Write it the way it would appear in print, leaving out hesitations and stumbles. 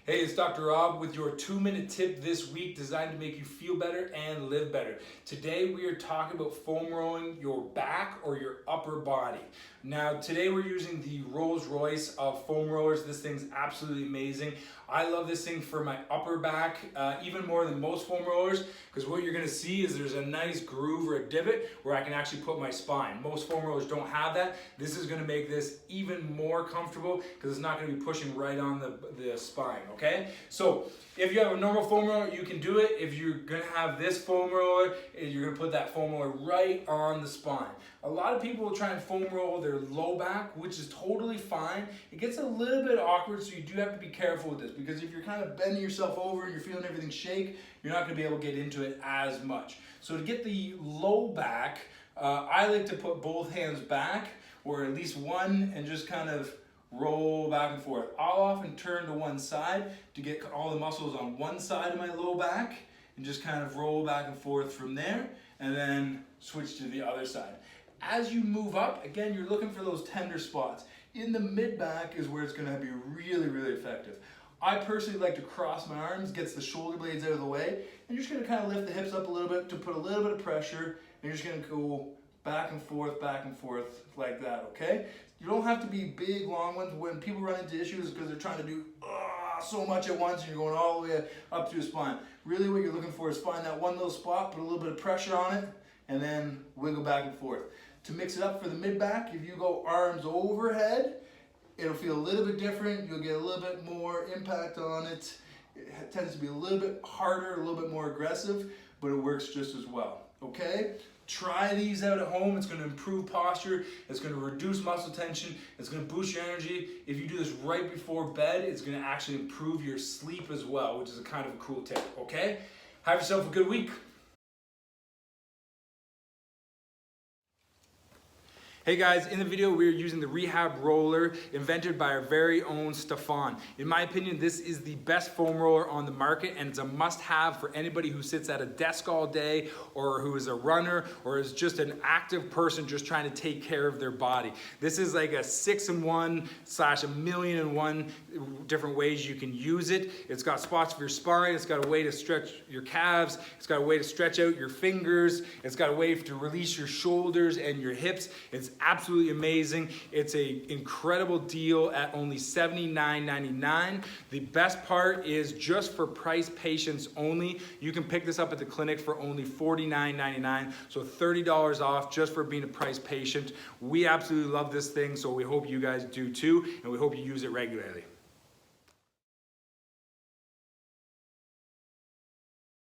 Hey, it's Dr. Rob with your 2-minute tip this week designed to make you feel better and live better. Today we are talking about foam rolling your back or your upper body. Now today we're using the Rolls Royce of foam rollers. This thing's absolutely amazing. I love this thing for my upper back even more than most foam rollers, because what you're going to see is there's a nice groove or a divot where I can actually put my spine. Most foam rollers don't have that. This is going to make this even more comfortable because it's not going to be pushing right on the spine. Okay, so if you have a normal foam roller, you can do it. If you're gonna have this foam roller, you're gonna put that foam roller right on the spine. A lot of people will try and foam roll their low back, which is totally fine. It gets a little bit awkward, so you do have to be careful with this, because if you're kind of bending yourself over and you're feeling everything shake, you're not gonna be able to get into it as much. So to get the low back, I like to put both hands back, or at least one, and just kind of roll back and forth. I'll often turn to one side to get all the muscles on one side of my low back and just kind of roll back and forth from there, and then switch to the other side. As you move up, again, you're looking for those tender spots. In the mid back is where it's going to be really, really effective. I personally like to cross my arms, gets the shoulder blades out of the way, and you're just going to kind of lift the hips up a little bit to put a little bit of pressure, and you're just going to go back and forth like that, okay? You don't have to be big, long ones. When people run into issues because they're trying to do so much at once and you're going all the way up to your spine. Really what you're looking for is find that one little spot, put a little bit of pressure on it, and then wiggle back and forth. To mix it up for the mid-back, if you go arms overhead, it'll feel a little bit different. You'll get a little bit more impact on it. It tends to be a little bit harder, a little bit more aggressive, but it works just as well, okay? Try these out at home. It's going to improve posture. It's going to reduce muscle tension. It's going to boost your energy. If you do this right before bed, it's going to actually improve your sleep as well, which is a kind of a cool tip, okay? Have yourself a good week. Hey guys, in the video we're using the rehab roller invented by our very own Stefan. In my opinion, this is the best foam roller on the market, and it's a must-have for anybody who sits at a desk all day, or who is a runner, or is just an active person just trying to take care of their body. This is like a 6-in-1 / 1,000,000-and-1 different ways you can use it. It's got spots for your spine, it's got a way to stretch your calves, it's got a way to stretch out your fingers, it's got a way to release your shoulders and your hips. It's absolutely amazing. It's an incredible deal at only $79.99. The best part is, just for price patients only, you can pick this up at the clinic for only $49.99, so $30 off just for being a price patient. We absolutely love this thing, so we hope you guys do too, and we hope you use it regularly.